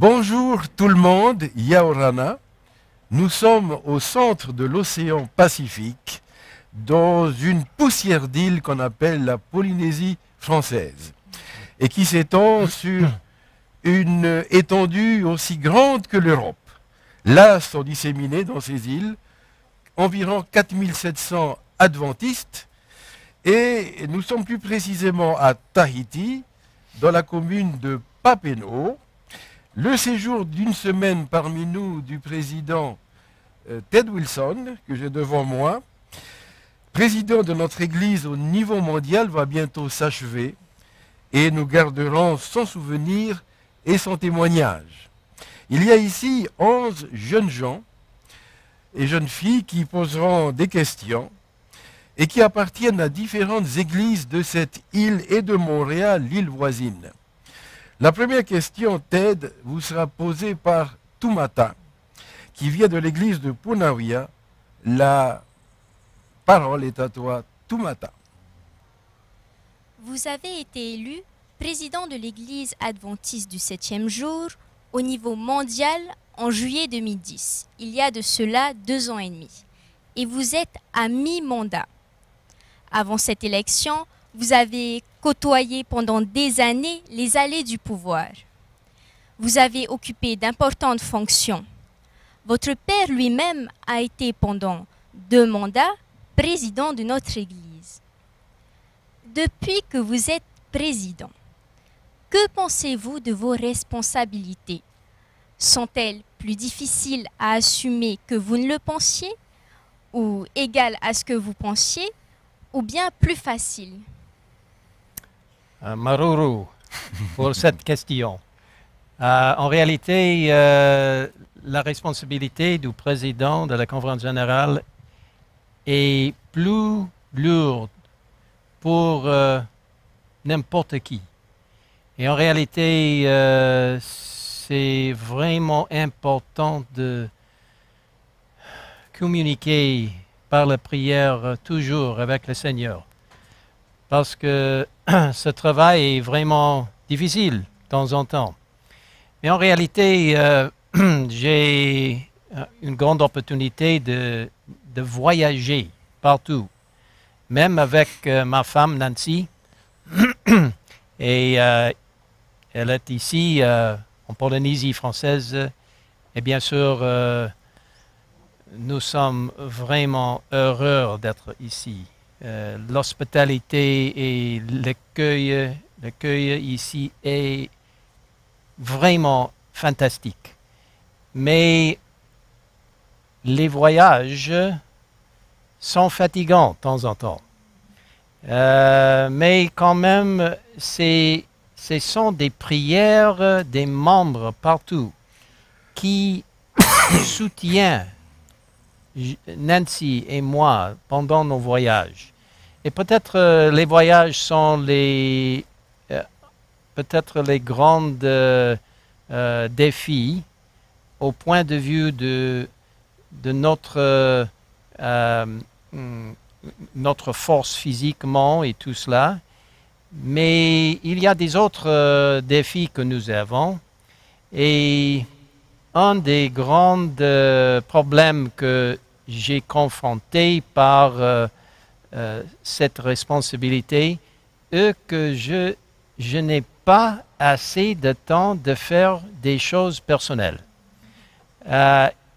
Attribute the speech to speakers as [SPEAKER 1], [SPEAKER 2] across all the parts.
[SPEAKER 1] Bonjour tout le monde, Yaorana. Nous sommes au centre de l'océan Pacifique, dans une poussière d'île qu'on appelle la Polynésie française, et qui s'étend sur une étendue aussi grande que l'Europe. Là sont disséminés dans ces îles environ 4700 adventistes, et nous sommes plus précisément à Tahiti, dans la commune de Papineau. Le séjour d'une semaine parmi nous du président Ted Wilson, que j'ai devant moi, président de notre Église au niveau mondial, va bientôt s'achever et nous garderons son souvenir et son témoignage. Il y a ici 11 jeunes gens et jeunes filles qui poseront des questions et qui appartiennent à différentes églises de cette île et de Montréal, l'île voisine. La première question, Ted, vous sera posée par Tumata, qui vient de l'église de Punawia. La parole est à toi, Tumata.
[SPEAKER 2] Vous avez été élu président de l'église adventiste du 7e jour au niveau mondial en juillet 2010, il y a de cela 2 ans et demi. Et vous êtes à mi-mandat. Avant cette élection, vous avez côtoyé pendant des années les allées du pouvoir. Vous avez occupé d'importantes fonctions. Votre père lui-même a été pendant 2 mandats président de notre Église. Depuis que vous êtes président, que pensez-vous de vos responsabilités? Sont-elles plus difficiles à assumer que vous ne le pensiez, ou égales à ce que vous pensiez, ou bien plus faciles?
[SPEAKER 3] Maruru, pour cette question. En réalité, la responsabilité du président de la conférence générale est plus lourde pour n'importe qui. Et en réalité, c'est vraiment important de communiquer par la prière toujours avec le Seigneur. Parce que ce travail est vraiment difficile de temps en temps. Mais en réalité, j'ai une grande opportunité de voyager partout, même avec ma femme Nancy. Et elle est ici en Polynésie française. Et bien sûr, nous sommes vraiment heureux d'être ici. L'hospitalité et l'accueil ici est vraiment fantastique. Mais les voyages sont fatigants de temps en temps. Mais quand même, ce sont des prières des membres partout qui soutiennent Nancy et moi pendant nos voyages. Et peut-être les voyages sont peut-être les grands défis au point de vue de notre force physiquement et tout cela. Mais il y a des autres défis que nous avons. Et un des grands problèmes que j'ai confronté par cette responsabilité est que je n'ai pas assez de temps de faire des choses personnelles.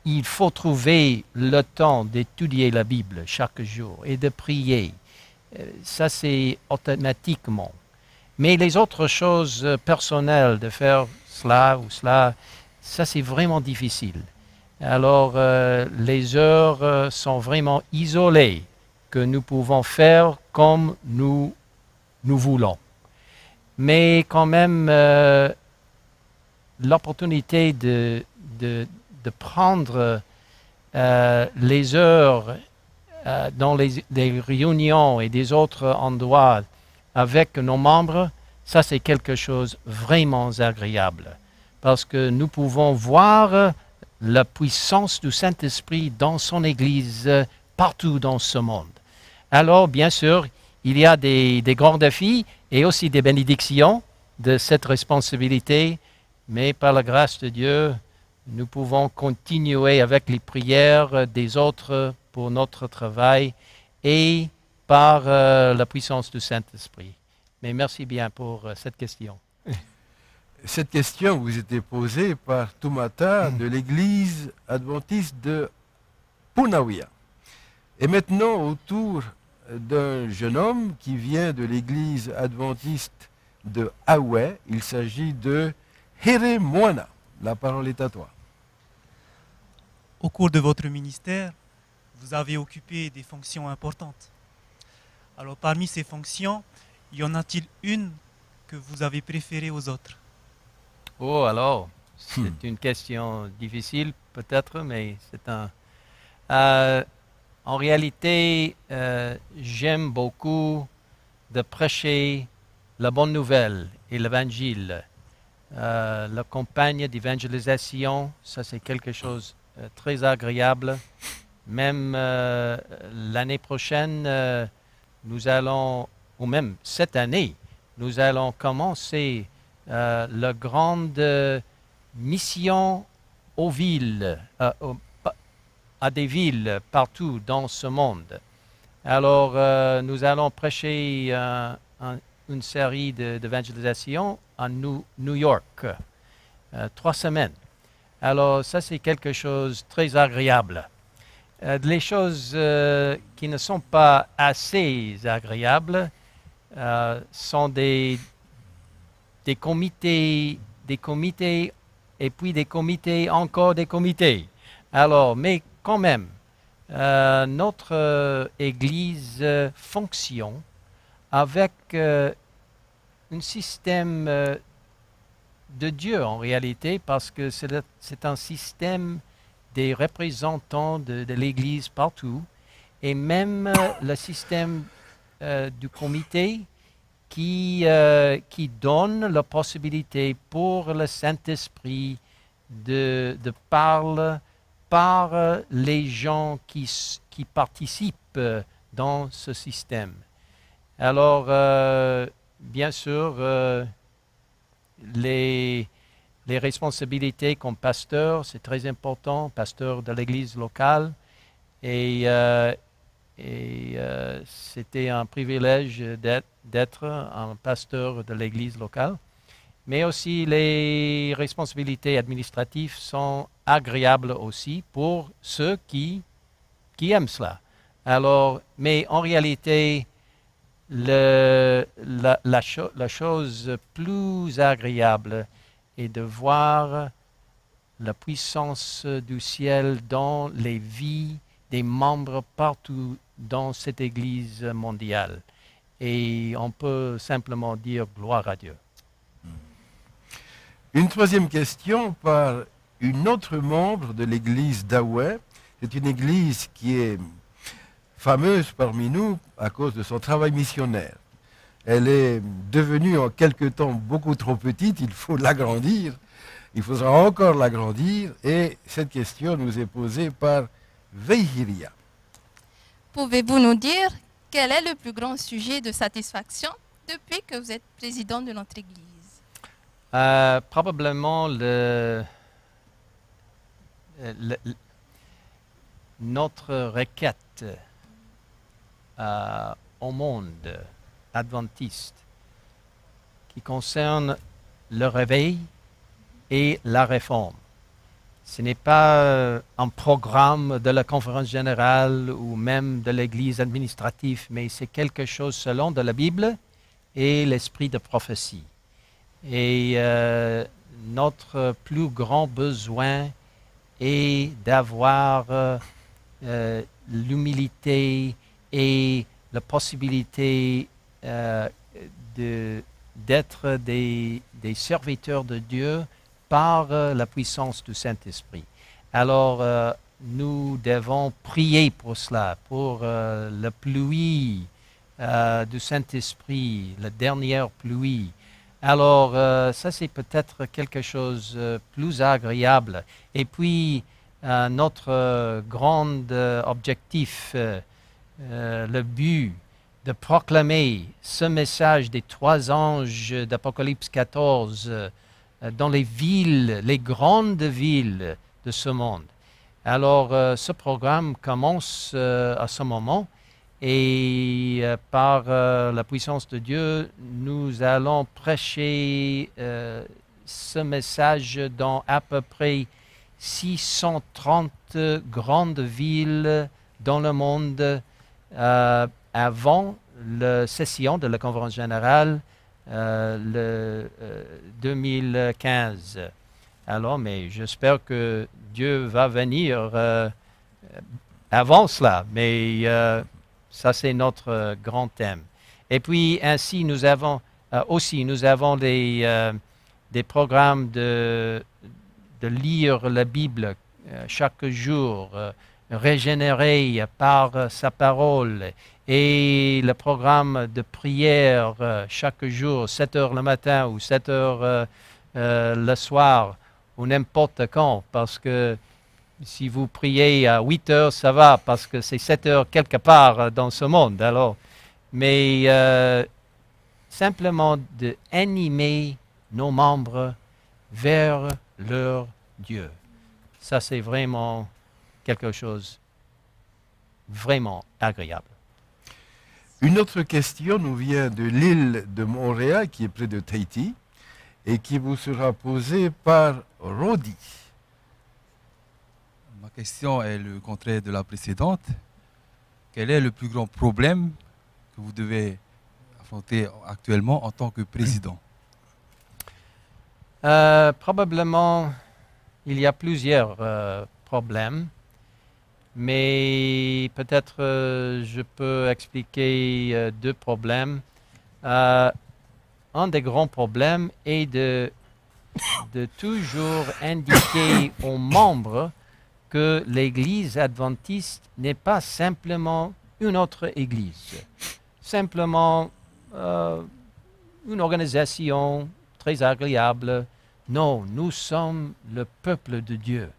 [SPEAKER 3] Il faut trouver le temps d'étudier la Bible chaque jour et de prier. Ça, c'est automatiquement. Mais les autres choses personnelles, de faire cela ou cela, ça, c'est vraiment difficile. Alors, les heures sont vraiment isolées que nous pouvons faire comme nous voulons. Mais quand même, l'opportunité de de prendre les heures dans les réunions et des autres endroits avec nos membres, ça c'est quelque chose vraiment agréable. Parce que nous pouvons voir la puissance du Saint-Esprit dans son Église partout dans ce monde. Alors, bien sûr, il y a des grands défis et aussi des bénédictions de cette responsabilité, mais par la grâce de Dieu, nous pouvons continuer avec les prières des autres pour notre travail et par la puissance du Saint-Esprit. Mais merci bien pour cette question.
[SPEAKER 1] Cette question vous était posée par Tumata de l'église adventiste de Punawia. Et maintenant, autour d'un jeune homme qui vient de l'église adventiste de Aoué, il s'agit de Here Moana. La parole est à toi.
[SPEAKER 4] Au cours de votre ministère, vous avez occupé des fonctions importantes. Alors parmi ces fonctions, y en a-t-il une que vous avez préférée aux autres?
[SPEAKER 3] Oh, alors, c'est une question difficile peut-être, mais c'est un... en réalité, j'aime beaucoup de prêcher la bonne nouvelle et l'évangile. La campagne d'évangélisation, ça c'est quelque chose de très agréable. Même l'année prochaine, nous allons, ou même cette année, nous allons commencer la grande mission aux villes, à des villes partout dans ce monde. Alors, nous allons prêcher une série d'évangélisation à New York, 3 semaines. Alors, ça, c'est quelque chose de très agréable. Les choses qui ne sont pas assez agréables sont des comités et puis des comités, encore des comités. Alors, mais quand même, notre Église fonctionne avec un système de Dieu en réalité, parce que c'est un système des représentants de l'Église partout, et même le système du comité qui donne la possibilité pour le Saint-Esprit de parler par les gens qui participent dans ce système. Alors, bien sûr, les responsabilités comme pasteur, c'est très important, pasteur de l'église locale, et c'était un privilège d'être un pasteur de l'église locale. Mais aussi les responsabilités administratives sont agréables aussi pour ceux qui aiment cela. Alors, mais en réalité, la chose plus agréable est de voir la puissance du ciel dans les vies des membres partout dans cette Église mondiale. Et on peut simplement dire gloire à Dieu.
[SPEAKER 1] Une troisième question par une autre membre de l'église d'Aoué. C'est une église qui est fameuse parmi nous à cause de son travail missionnaire. Elle est devenue en quelque temps beaucoup trop petite, il faut l'agrandir, il faudra encore l'agrandir, et cette question nous est posée par Veihiria.
[SPEAKER 5] Pouvez-vous nous dire quel est le plus grand sujet de satisfaction depuis que vous êtes président de notre Église?
[SPEAKER 3] Probablement notre requête au monde adventiste qui concerne le réveil et la réforme. Ce n'est pas un programme de la conférence générale ou même de l'église administrative, mais c'est quelque chose selon de la Bible et l'esprit de prophétie. Et notre plus grand besoin est d'avoir l'humilité et la possibilité d'être des serviteurs de Dieu par la puissance du Saint-Esprit. Alors, nous devons prier pour cela, pour la pluie du Saint-Esprit, la dernière pluie. Alors, ça c'est peut-être quelque chose de plus agréable. Et puis, notre grand objectif, le but de proclamer ce message des 3 anges d'Apocalypse 14 dans les villes, les grandes villes de ce monde. Alors, ce programme commence à ce moment et par la puissance de Dieu, nous allons prêcher ce message dans à peu près 630 grandes villes dans le monde avant la session de la Conférence générale le 2015. Alors, mais j'espère que Dieu va venir avant cela, mais ça c'est notre grand thème. Et puis ainsi nous avons des programmes de lire la Bible chaque jour, régénéré par sa parole, et le programme de prière chaque jour, 7 heures le matin ou 7 heures le soir, ou n'importe quand, parce que si vous priez à 8 heures, ça va, parce que c'est 7 heures quelque part dans ce monde. Alors, mais simplement d'animer nos membres vers leur Dieu. Ça, c'est vraiment quelque chose vraiment agréable.
[SPEAKER 1] Une autre question nous vient de l'île de Montréal, qui est près de Tahiti, et qui vous sera posée par Rodi.
[SPEAKER 6] Ma question est le contraire de la précédente. Quel est le plus grand problème que vous devez affronter actuellement en tant que président?
[SPEAKER 3] Probablement, il y a plusieurs problèmes, mais peut-être je peux expliquer 2 problèmes. Un des grands problèmes est de toujours indiquer aux membres que l'Église adventiste n'est pas simplement une autre Église, simplement une organisation très agréable. Non, nous sommes le peuple de Dieu.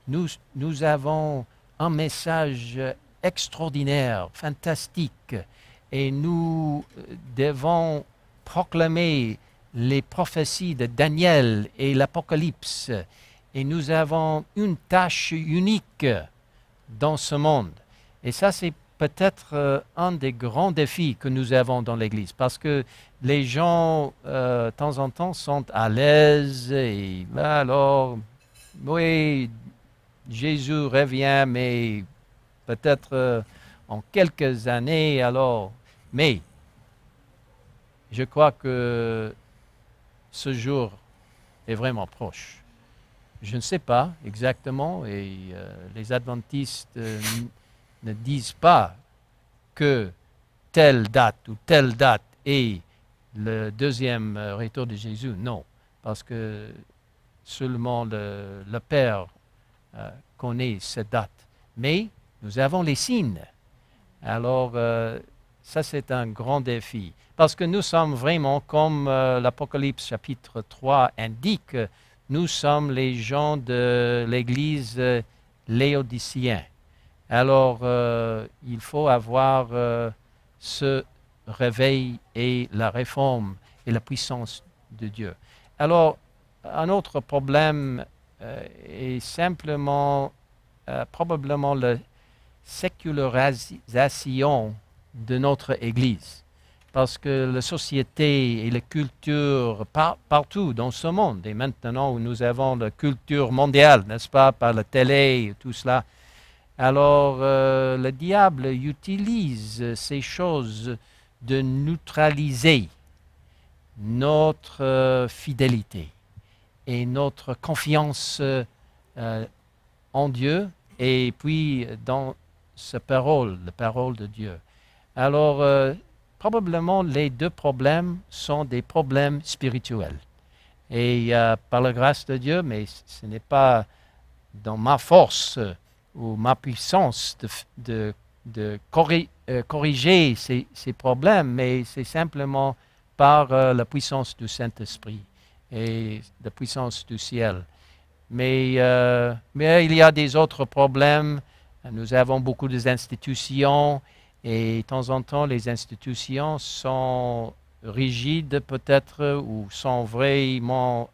[SPEAKER 3] Nous avons un message extraordinaire, fantastique, et nous devons proclamer les prophéties de Daniel et l'Apocalypse. Et nous avons une tâche unique dans ce monde. Et ça, c'est peut-être un des grands défis que nous avons dans l'Église, parce que les gens, de temps en temps, sont à l'aise, et là, alors, oui, Jésus revient, mais peut-être en quelques années, alors, mais je crois que ce jour est vraiment proche. Je ne sais pas exactement, et les adventistes ne disent pas que telle date ou telle date est le deuxième retour de Jésus. Non, parce que seulement le Père connaît cette date. Mais nous avons les signes. Alors, ça c'est un grand défi. Parce que nous sommes vraiment, comme l'Apocalypse chapitre 3 indique, nous sommes les gens de l'Église laodicéenne. Alors, il faut avoir ce réveil et la réforme et la puissance de Dieu. Alors, un autre problème est simplement, probablement la sécularisation de notre Église. Parce que la société et la culture partout dans ce monde, et maintenant où nous avons la culture mondiale, n'est-ce pas, par la télé et tout cela, alors le diable utilise ces choses de neutraliser notre fidélité et notre confiance en Dieu et puis dans sa parole, la parole de Dieu. Alors, probablement les 2 problèmes sont des problèmes spirituels. Et par la grâce de Dieu, mais ce n'est pas dans ma force ou ma puissance de corriger ces problèmes, mais c'est simplement par la puissance du Saint-Esprit et la puissance du ciel. Mais il y a des autres problèmes. Nous avons beaucoup d'institutions et de temps en temps, les institutions sont rigides peut-être ou sont vraiment...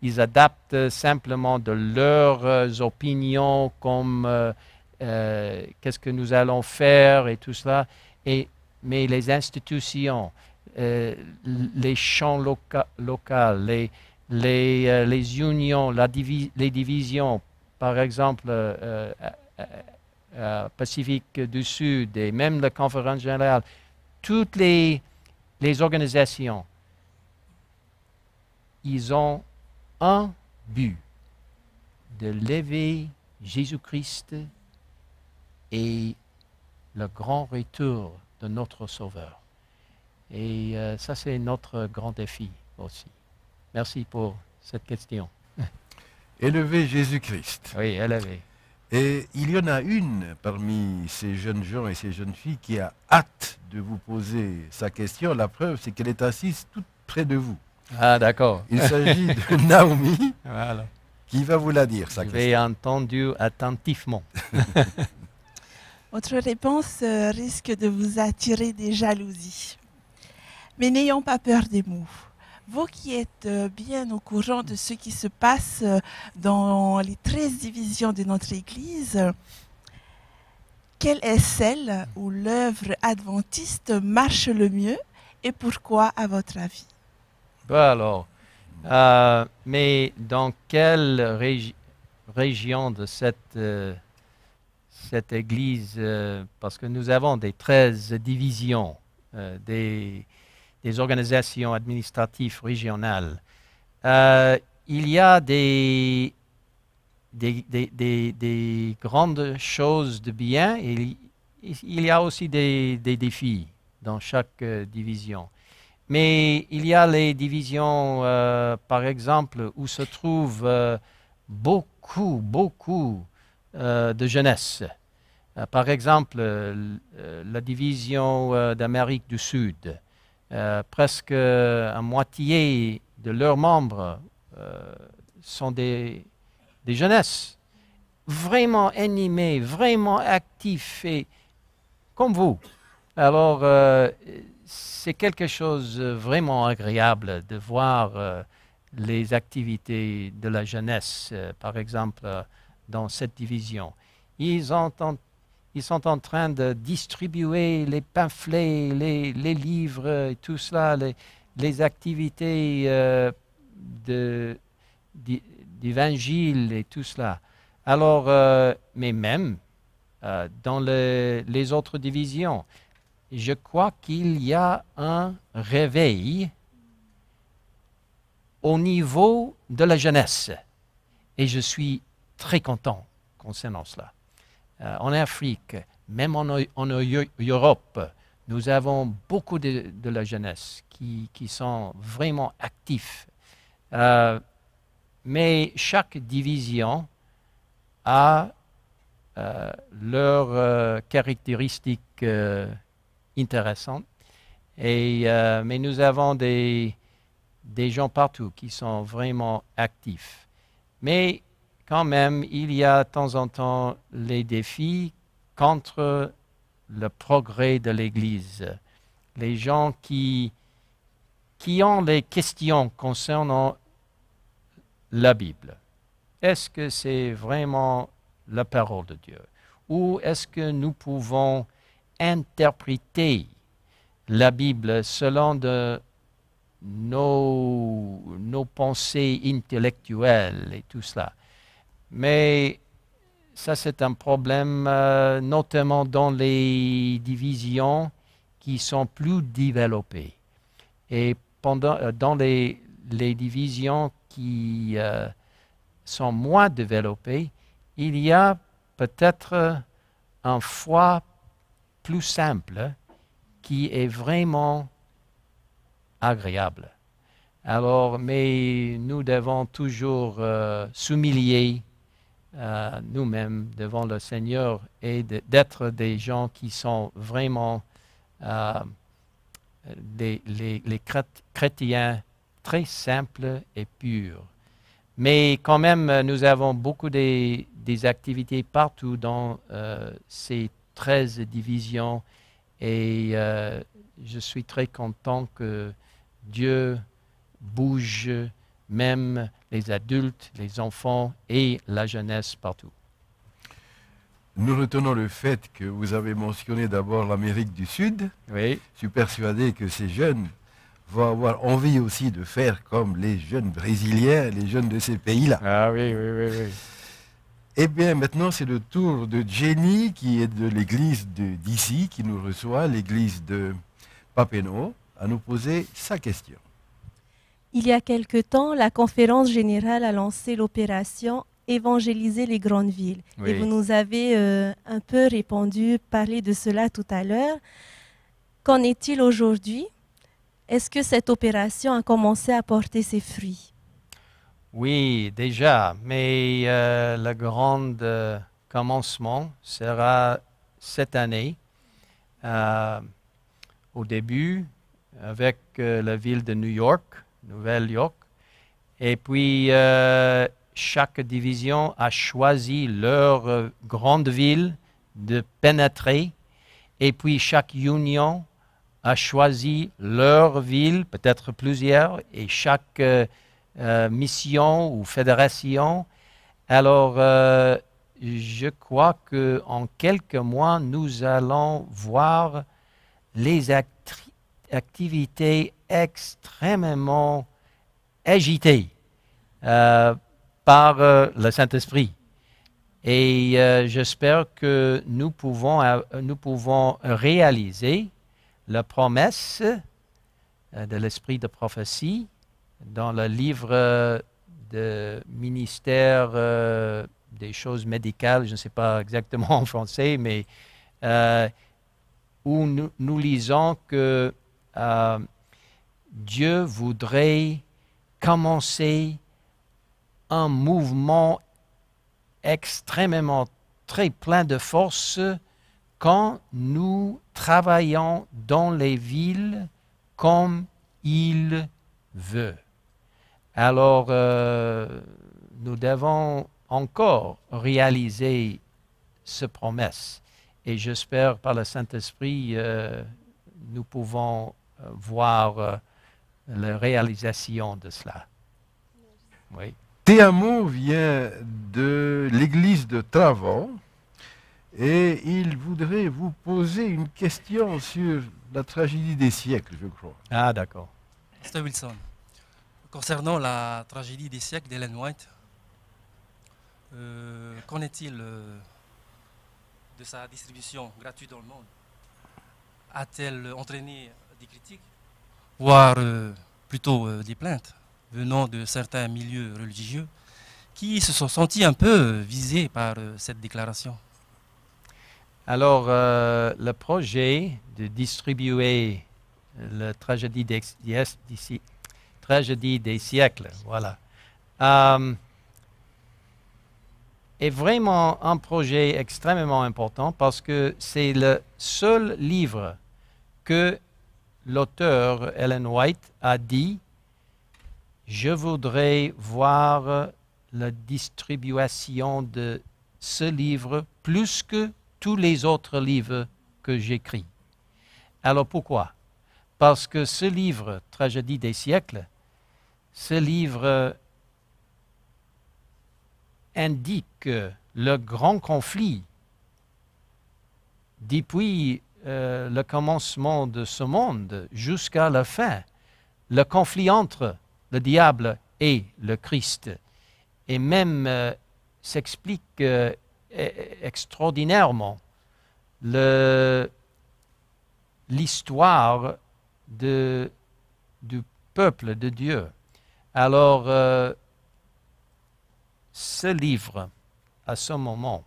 [SPEAKER 3] ils adaptent simplement de leurs opinions comme qu'est-ce que nous allons faire et tout cela. Mais les institutions, les champs locaux, les unions, les divisions, par exemple, Pacifique du Sud et même la Conférence générale, toutes les organisations, ils ont un but, de lever Jésus-Christ et le grand retour de notre Sauveur. Et ça, c'est notre grand défi aussi. Merci pour cette question.
[SPEAKER 1] Élever Jésus-Christ.
[SPEAKER 3] Oui, élever.
[SPEAKER 1] Et il y en a une parmi ces jeunes gens et ces jeunes filles qui a hâte de vous poser sa question. La preuve, c'est qu'elle est assise tout près de vous.
[SPEAKER 3] Ah, d'accord.
[SPEAKER 1] Il s'agit de Naomi,
[SPEAKER 3] Voilà.
[SPEAKER 1] qui va vous la dire, sa question.
[SPEAKER 3] J'ai entendu attentivement.
[SPEAKER 7] Votre réponse risque de vous attirer des jalousies. Mais n'ayons pas peur des mots. Vous qui êtes bien au courant de ce qui se passe dans les 13 divisions de notre Église, quelle est celle où l'œuvre adventiste marche le mieux et pourquoi, à votre avis?
[SPEAKER 3] Bon, alors, mais dans quelle région de cette Église, parce que nous avons des 13 divisions, des organisations administratives régionales, il y a des grandes choses de bien et il y a aussi des défis dans chaque division. Mais il y a les divisions, par exemple, où se trouve beaucoup de jeunesse. Par exemple, la division d'Amérique du Sud. Presque à moitié de leurs membres sont des jeunesses vraiment animées, vraiment actifs, et comme vous. Alors, c'est quelque chose de vraiment agréable de voir les activités de la jeunesse, par exemple, dans cette division. Ils sont en train de distribuer les pamphlets, les livres et tout cela, les activités d'évangile et tout cela. Alors, mais même dans les autres divisions, je crois qu'il y a un réveil au niveau de la jeunesse. Et je suis très content concernant cela. En Afrique, même en Europe, nous avons beaucoup de la jeunesse qui sont vraiment actifs. Mais chaque division a leurs caractéristiques intéressantes. Mais nous avons des gens partout qui sont vraiment actifs. Mais quand même, il y a de temps en temps les défis contre le progrès de l'Église. Les gens qui ont des questions concernant la Bible. Est-ce que c'est vraiment la parole de Dieu? Ou est-ce que nous pouvons interpréter la Bible selon nos pensées intellectuelles et tout cela? Mais ça, c'est un problème, notamment dans les divisions qui sont plus développées. Et dans les divisions qui sont moins développées, il y a peut-être une foi plus simple qui est vraiment agréable. Alors, mais nous devons toujours s'humilier nous-mêmes devant le Seigneur et d'être des gens qui sont vraiment les chrétiens très simples et purs. Mais quand même, nous avons beaucoup des activités partout dans ces 13 divisions et je suis très content que Dieu bouge même les adultes, les enfants et la jeunesse partout.
[SPEAKER 1] Nous retenons le fait que vous avez mentionné d'abord l'Amérique du Sud.
[SPEAKER 3] Oui.
[SPEAKER 1] Je suis persuadé que ces jeunes vont avoir envie aussi de faire comme les jeunes brésiliens, les jeunes de ces pays-là.
[SPEAKER 3] Ah oui, oui, oui, oui.
[SPEAKER 1] Eh bien, maintenant, c'est le tour de Jenny, qui est de l'église d'ici, qui nous reçoit, l'église de Papineau, à nous poser sa question.
[SPEAKER 8] Il y a quelque temps, la conférence générale a lancé l'opération Évangéliser les grandes villes.
[SPEAKER 3] Oui.
[SPEAKER 8] Et vous nous avez un peu répondu, parlé de cela tout à l'heure. Qu'en est-il aujourd'hui? Est-ce que cette opération a commencé à porter ses fruits?
[SPEAKER 3] Oui, déjà, mais le grand commencement sera cette année, au début, avec la ville de New York, Nouvelle-York, et puis chaque division a choisi leur grande ville de pénétrer, et puis chaque union a choisi leur ville, peut-être plusieurs, et chaque mission ou fédération. Alors, je crois qu'en quelques mois, nous allons voir les activités extrêmement agitées par le Saint-Esprit. Et j'espère que nous pouvons réaliser la promesse de l'esprit de prophétie dans le livre de ministère des choses médicales, je ne sais pas exactement en français, mais où nous lisons que Dieu voudrait commencer un mouvement extrêmement très plein de force quand nous travaillons dans les villes comme il veut. Alors, nous devons encore réaliser cette promesse. Et j'espère par le Saint-Esprit, nous pouvons voir la réalisation de cela. Oui.
[SPEAKER 1] Théamo vient de l'église de Travant et il voudrait vous poser une question sur la tragédie des siècles, je crois.
[SPEAKER 3] Ah, d'accord.
[SPEAKER 9] Mr. Wilson, concernant la tragédie des siècles d'Ellen White, qu'en est-il de sa distribution gratuite dans le monde? A-t-elle entraîné des critiques, voire plutôt des plaintes venant de certains milieux religieux qui se sont sentis un peu visés par cette déclaration?
[SPEAKER 3] Alors, le projet de distribuer la tragédie des siècles, voilà, est vraiment un projet extrêmement important parce que c'est le seul livre que l'auteur Ellen White a dit « Je voudrais voir la distribution de ce livre plus que tous les autres livres que j'écris. » Alors pourquoi? Parce que ce livre, Tragédie des siècles, ce livre indique le grand conflit depuis le commencement de ce monde jusqu'à la fin, le conflit entre le diable et le Christ, et même s'explique extraordinairement l'histoire du peuple de Dieu. Alors, ce livre, à ce moment,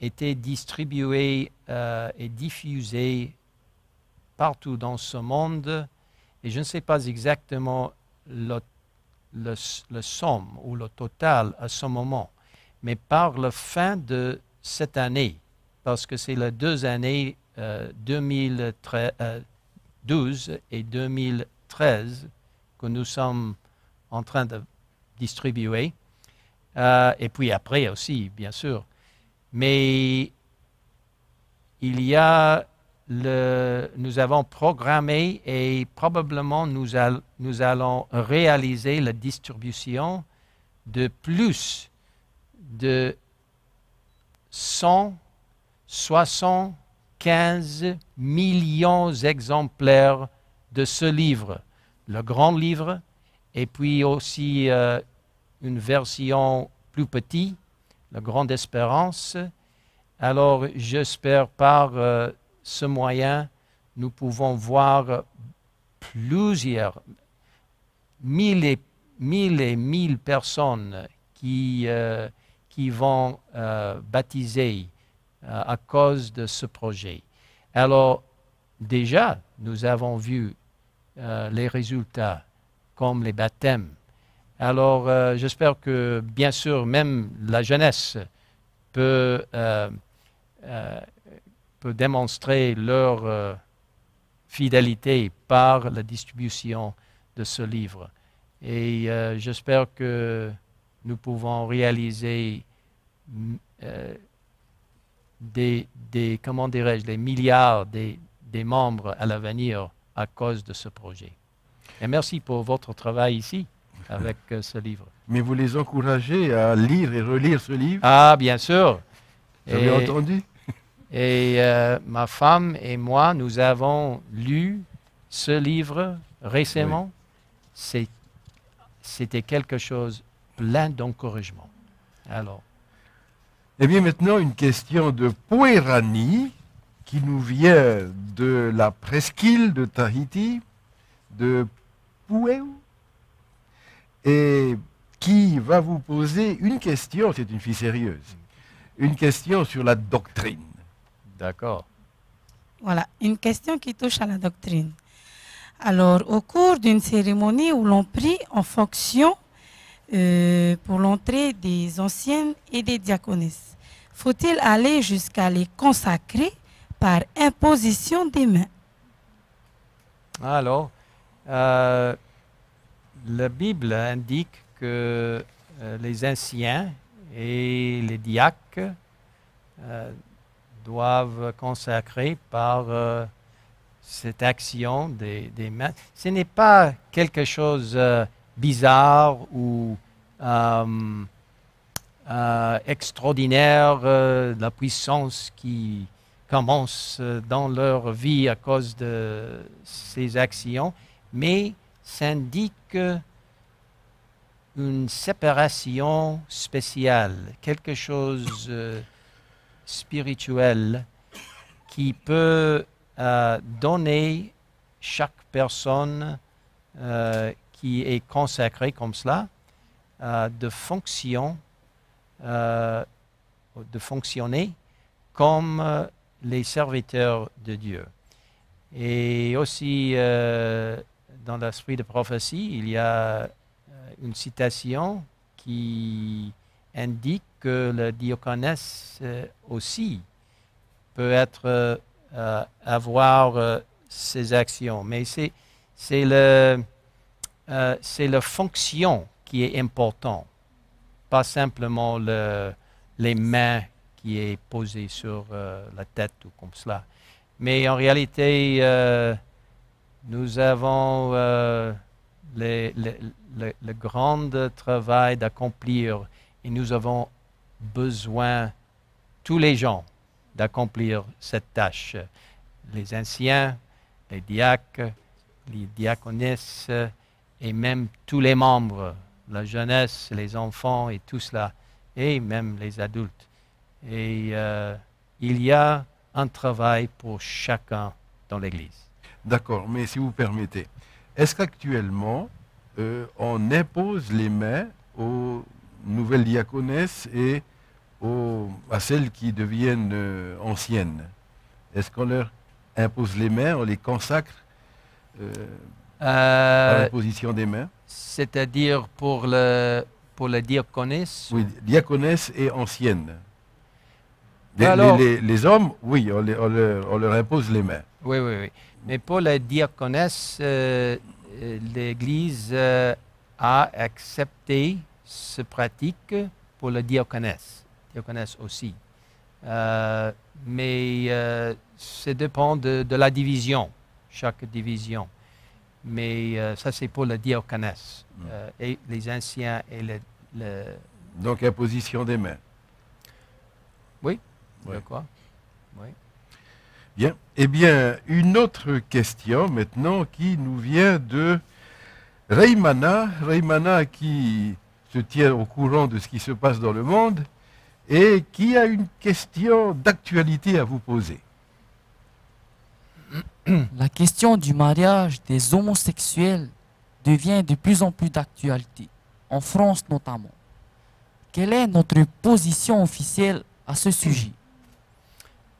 [SPEAKER 3] était distribué et diffusé partout dans ce monde. Et je ne sais pas exactement le somme ou le total à ce moment, mais par la fin de cette année, parce que c'est les 2 années 2012 et 2013 que nous sommes en train de distribuer, et puis après aussi, bien sûr. Mais il y a nous avons programmé et probablement nous allons réaliser la distribution de plus de 175 millions d'exemplaires de ce livre, le grand livre, et puis aussi une version plus petite, la Grande Espérance. Alors j'espère par ce moyen, nous pouvons voir plusieurs mille et mille personnes qui vont baptiser à cause de ce projet. Alors, déjà, nous avons vu les résultats comme les baptêmes. Alors, j'espère que, bien sûr, même la jeunesse peut démontrer leur fidélité par la distribution de ce livre. Et j'espère que nous pouvons réaliser comment dirais-je, des milliards des membres à l'avenir à cause de ce projet. Et merci pour votre travail ici avec ce livre.
[SPEAKER 1] Mais vous les encouragez à lire et relire ce livre?
[SPEAKER 3] Ah, bien sûr.
[SPEAKER 1] Vous avez entendu?
[SPEAKER 3] Et ma femme et moi, nous avons lu ce livre récemment. Oui. C'était quelque chose plein d'encouragement. Alors.
[SPEAKER 1] Eh bien, maintenant, une question de Pouerani, qui nous vient de la presqu'île de Tahiti, de Pouéou, et qui va vous poser une question, c'est une fille sérieuse, une question sur la doctrine.
[SPEAKER 3] D'accord.
[SPEAKER 10] Voilà, une question qui touche à la doctrine. Alors, au cours d'une cérémonie où l'on prie en fonction pour l'entrée des anciennes et des diaconesses, faut-il aller jusqu'à les consacrer par imposition des mains?
[SPEAKER 3] Alors, la Bible indique que les anciens et les diacres doivent consacrer par cette action des mains. Ce n'est pas quelque chose bizarre ou extraordinaire, la puissance qui commence dans leur vie à cause de ces actions, mais ça indique une séparation spéciale, quelque chose spirituel qui peut donner chaque personne qui est consacrée comme cela de fonctionner comme les serviteurs de Dieu. Et aussi dans l'esprit de prophétie, il y a une citation qui indique que le diaconesse aussi peut avoir ses actions. Mais c'est la fonction qui est importante, pas simplement les mains qui est posées sur la tête ou comme cela. Mais en réalité, nous avons le grand travail d'accomplir et nous avons besoin, tous les gens, d'accomplir cette tâche. Les anciens, les diacres, les diaconesses et même tous les membres, la jeunesse, les enfants et tout cela, et même les adultes. Et il y a un travail pour chacun dans l'Église.
[SPEAKER 1] D'accord, mais si vous permettez, est-ce qu'actuellement, on impose les mains aux nouvelles diaconesses et à celles qui deviennent anciennes? Est-ce qu'on leur impose les mains, on les consacre par l'imposition des mains?
[SPEAKER 3] C'est-à-dire pour la diaconesse?
[SPEAKER 1] Oui, diaconesse et ancienne.
[SPEAKER 3] Alors-
[SPEAKER 1] Les hommes, oui, on leur impose les mains.
[SPEAKER 3] Oui, oui, oui. Mais pour la diaconesse, l'Église a accepté ce pratique pour la diaconesse aussi. Mais ça dépend de la division, chaque division. Mais ça, c'est pour la diaconesse. Et les anciens et
[SPEAKER 1] Donc, imposition des mains.
[SPEAKER 3] Oui,
[SPEAKER 1] Ouais.
[SPEAKER 3] je crois. Oui.
[SPEAKER 1] Bien. Eh bien, une autre question maintenant qui nous vient de Reymana. Reymana qui se tient au courant de ce qui se passe dans le monde et qui a une question d'actualité à vous poser.
[SPEAKER 11] La question du mariage des homosexuels devient de plus en plus d'actualité, en France notamment. Quelle est notre position officielle à ce sujet?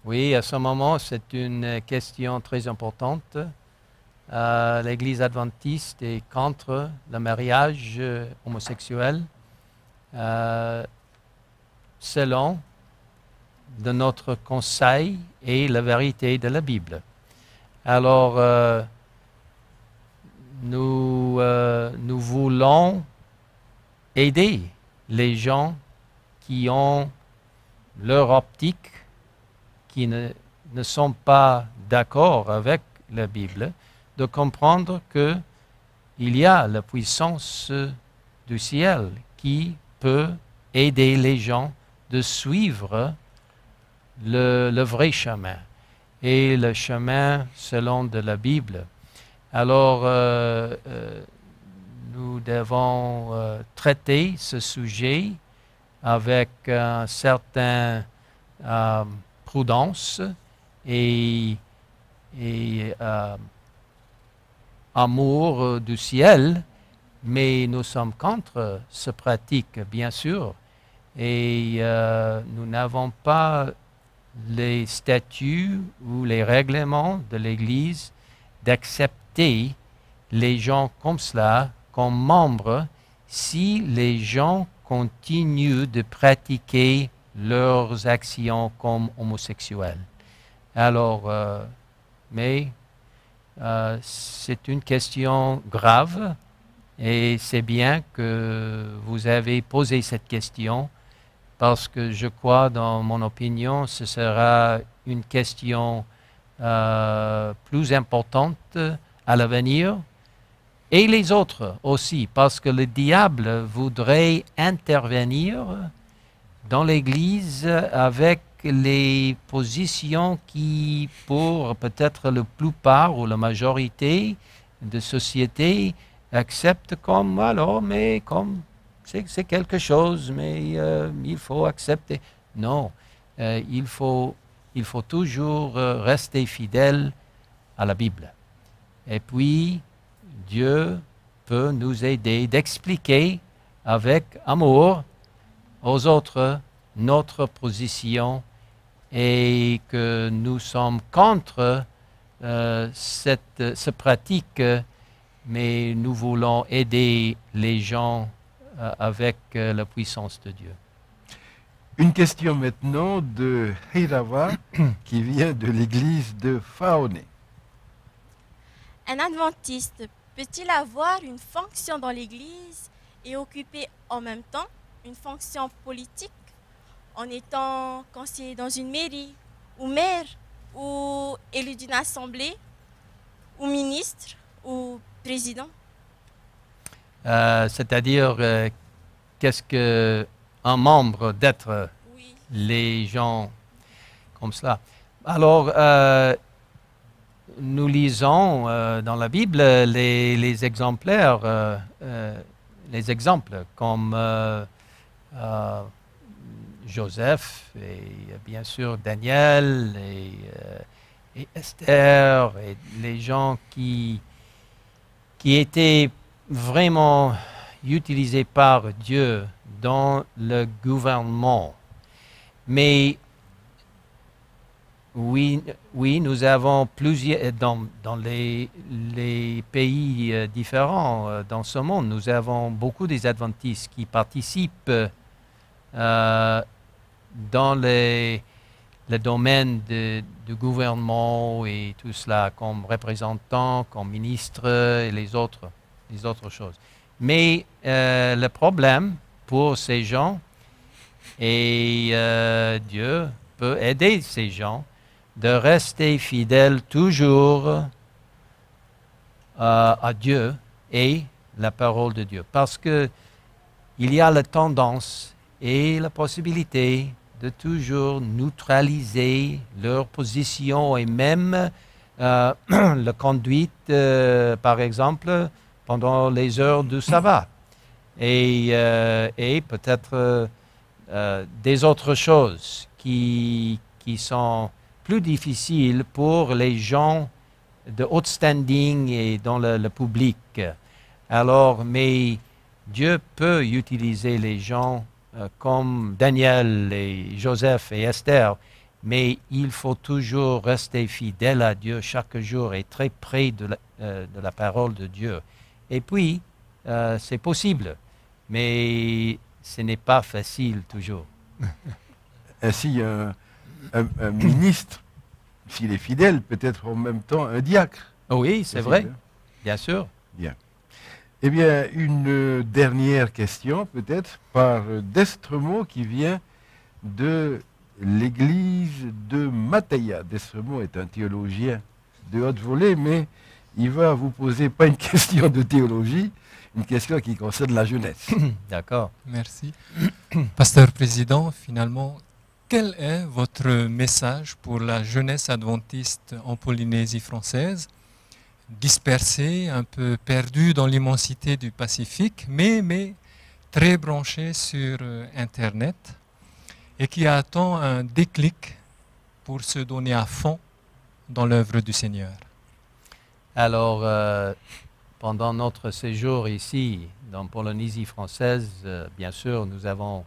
[SPEAKER 3] Oui, à ce moment, c'est une question très importante. L'Église adventiste est contre le mariage homosexuel selon de notre conseil et la vérité de la Bible. Alors, nous voulons aider les gens qui ont leur optique, qui ne sont pas d'accord avec la Bible, de comprendre qu'il y a la puissance du ciel qui peut aider les gens de suivre le vrai chemin et le chemin selon de la Bible. Alors, nous devons traiter ce sujet avec un certain prudence et amour du ciel, mais nous sommes contre cette pratique, bien sûr, et nous n'avons pas les statuts ou les règlements de l'Église d'accepter les gens comme cela, comme membres, si les gens continuent de pratiquer leurs actions comme homosexuels. Alors, mais c'est une question grave et c'est bien que vous avez posé cette question parce que je crois, dans mon opinion, ce sera une question plus importante à l'avenir. Et les autres aussi, parce que le diable voudrait intervenir dans l'Église avec les positions qui, pour peut-être la plupart ou la majorité de sociétés, acceptent comme, alors, mais comme c'est quelque chose, mais il faut accepter. Non, il faut toujours rester fidèle à la Bible. Et puis, Dieu peut nous aider d'expliquer avec amour aux autres notre position et que nous sommes contre cette pratique, mais nous voulons aider les gens avec la puissance de Dieu.
[SPEAKER 1] Une question maintenant de Heirawa qui vient de l'église de Faoné.
[SPEAKER 12] Un adventiste peut-il avoir une fonction dans l'Église et occuper en même temps une fonction politique en étant conseiller dans une mairie, ou maire, ou élu d'une assemblée, ou ministre, ou président?
[SPEAKER 3] C'est-à-dire, qu'est-ce qu'un membre d'être les gens comme cela? Alors, nous lisons dans la Bible les exemplaires, les exemples comme Joseph et bien sûr Daniel et Esther et les gens qui étaient vraiment utilisés par Dieu dans le gouvernement. Mais Oui, nous avons plusieurs, dans les pays différents dans ce monde, nous avons beaucoup des adventistes qui participent dans le domaine du gouvernement et tout cela, comme représentants, comme ministres et les autres choses. Mais le problème pour ces gens, et Dieu peut aider ces gens de rester fidèles toujours à Dieu et la parole de Dieu. Parce que il y a la tendance et la possibilité de toujours neutraliser leur position et même la conduite, par exemple, pendant les heures du sabbat. Et peut-être des autres choses qui sont plus difficiles pour les gens de haut standing et dans le public. Alors, mais Dieu peut utiliser les gens comme Daniel et Joseph et Esther, mais il faut toujours rester fidèle à Dieu chaque jour et très près de la parole de Dieu. Et puis, c'est possible, mais ce n'est pas facile toujours.
[SPEAKER 1] Ainsi, un ministre, s'il est fidèle, peut être en même temps un diacre.
[SPEAKER 3] Oui, c'est vrai, bien sûr.
[SPEAKER 1] Bien. Eh bien, une dernière question, peut-être, par Destremaux, qui vient de l'église de Mataïa. Destremaux est un théologien de haute volée, mais il va vous poser pas une question de théologie, une question qui concerne la jeunesse.
[SPEAKER 3] D'accord.
[SPEAKER 13] Merci. Pasteur Président, finalement, quel est votre message pour la jeunesse adventiste en Polynésie française, dispersée, un peu perdue dans l'immensité du Pacifique, mais très branchée sur Internet, et qui attend un déclic pour se donner à fond dans l'œuvre du Seigneur?
[SPEAKER 3] Alors, pendant notre séjour ici, dans Polynésie française, bien sûr, nous avons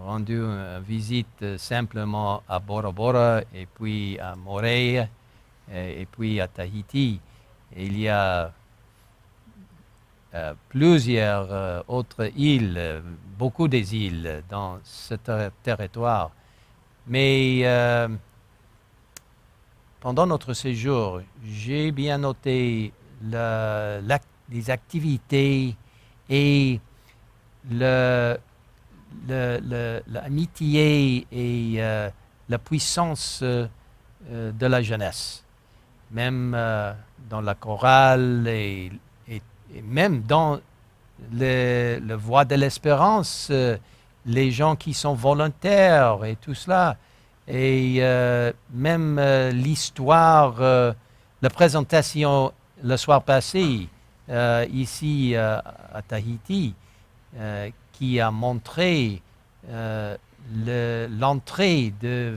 [SPEAKER 3] rendu une visite simplement à Bora Bora, et puis à Morée, et puis à Tahiti. Et il y a plusieurs autres îles, beaucoup des îles dans ce territoire. Mais pendant notre séjour, j'ai bien noté les activités et l'amitié et la puissance de la jeunesse. Même dans la chorale et même dans le Voix de l'Espérance, les gens qui sont volontaires et tout cela. Et même l'histoire, la présentation le soir passé ici à Tahiti, qui a montré l'entrée de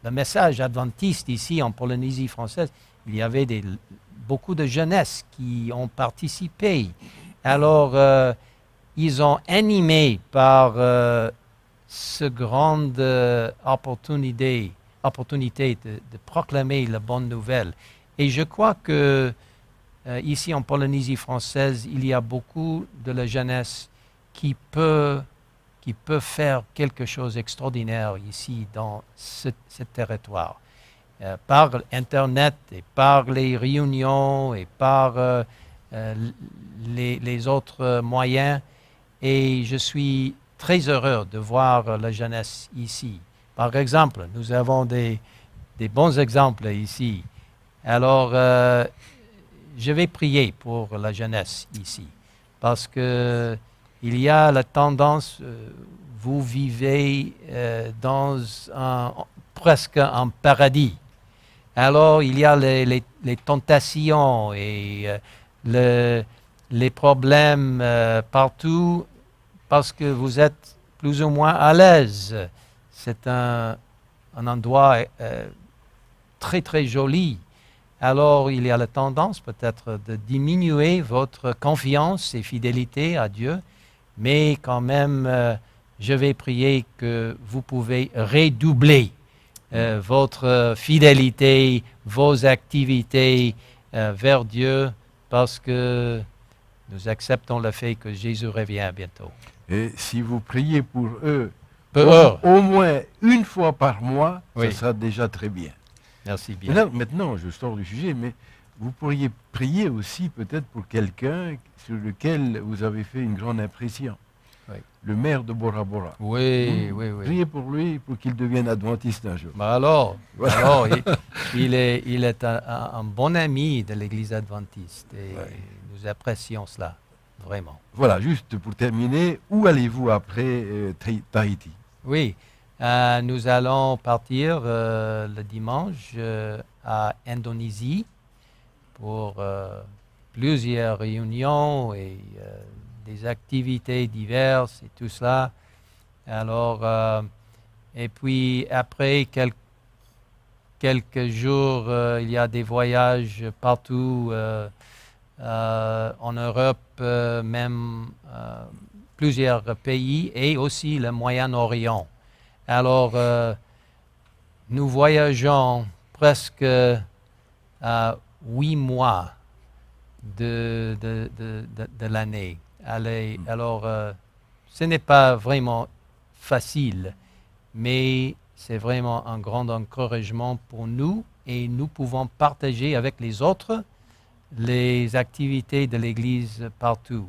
[SPEAKER 3] le message adventiste ici en Polynésie française. Il y avait beaucoup de jeunesse qui ont participé. Alors, ils ont animé par cette grande opportunité de proclamer la bonne nouvelle. Et je crois que ici en Polynésie française, il y a beaucoup de la jeunesse qui peut faire quelque chose d'extraordinaire ici dans ce territoire. Par Internet et par les réunions et par les autres moyens. Et je suis très heureux de voir la jeunesse ici. Par exemple, nous avons des bons exemples ici. Alors, je vais prier pour la jeunesse ici, parce que il y a la tendance, vous vivez dans presque un paradis. Alors, il y a les tentations et les problèmes partout, parce que vous êtes plus ou moins à l'aise. C'est un endroit très, très joli. Alors, il y a la tendance peut-être de diminuer votre confiance et fidélité à Dieu, mais quand même, je vais prier que vous pouvez redoubler votre fidélité, vos activités vers Dieu, parce que nous acceptons le fait que Jésus revient bientôt.
[SPEAKER 1] Et si vous priez pour eux,
[SPEAKER 3] Pour
[SPEAKER 1] au moins une fois par mois,
[SPEAKER 3] Oui.
[SPEAKER 1] ça sera déjà très bien.
[SPEAKER 3] Merci bien.
[SPEAKER 1] Maintenant, je sors du sujet, mais vous pourriez prier aussi peut-être pour quelqu'un sur lequel vous avez fait une grande impression.
[SPEAKER 3] Oui.
[SPEAKER 1] Le maire de Bora Bora.
[SPEAKER 3] Oui, oui, oui.
[SPEAKER 1] Priez pour lui, pour qu'il devienne adventiste un jour.
[SPEAKER 3] Bah alors,
[SPEAKER 1] Voilà.
[SPEAKER 3] alors il est un bon ami de l'Église adventiste et nous apprécions cela, vraiment.
[SPEAKER 1] Voilà, juste pour terminer, où allez-vous après Tahiti?
[SPEAKER 3] Oui, nous allons partir le dimanche à Indonésie pour plusieurs réunions et des activités diverses et tout cela. Alors, et puis après quelques jours, il y a des voyages partout en Europe, même plusieurs pays et aussi le Moyen-Orient. Alors, nous voyageons presque 8 mois de l'année. Alors, ce n'est pas vraiment facile, mais c'est vraiment un grand encouragement pour nous et nous pouvons partager avec les autres les activités de l'Église partout.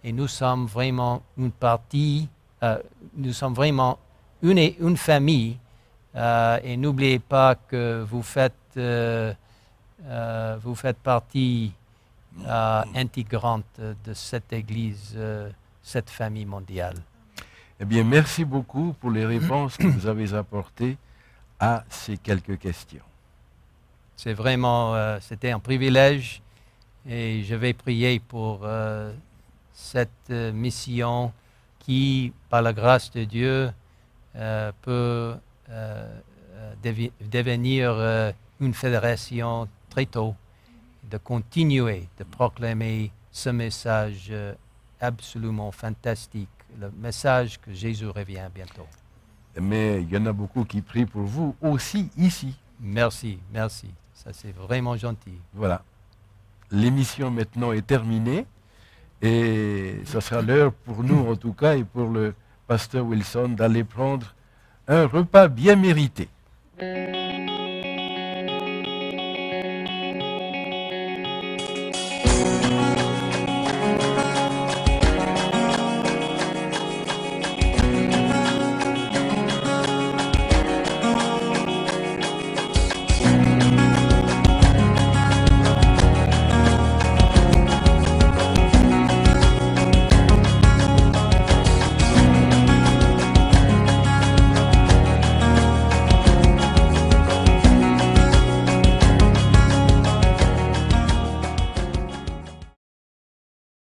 [SPEAKER 3] Et nous sommes vraiment une partie, nous sommes vraiment une famille. Et n'oubliez pas que vous faites partie intégrante de cette Église, cette famille mondiale.
[SPEAKER 1] Eh bien, merci beaucoup pour les réponses que vous avez apportées à ces quelques questions.
[SPEAKER 3] C'est vraiment, c'était un privilège et je vais prier pour cette mission qui, par la grâce de Dieu, peut devenir une fédération très tôt, de continuer de proclamer ce message absolument fantastique, le message que Jésus revient bientôt.
[SPEAKER 1] Mais il y en a beaucoup qui prient pour vous aussi ici.
[SPEAKER 3] Merci, merci. Ça, c'est vraiment gentil.
[SPEAKER 1] Voilà. L'émission maintenant est terminée et ça sera l'heure pour nous, en tout cas, et pour le pasteur Wilson, d'aller prendre un repas bien mérité.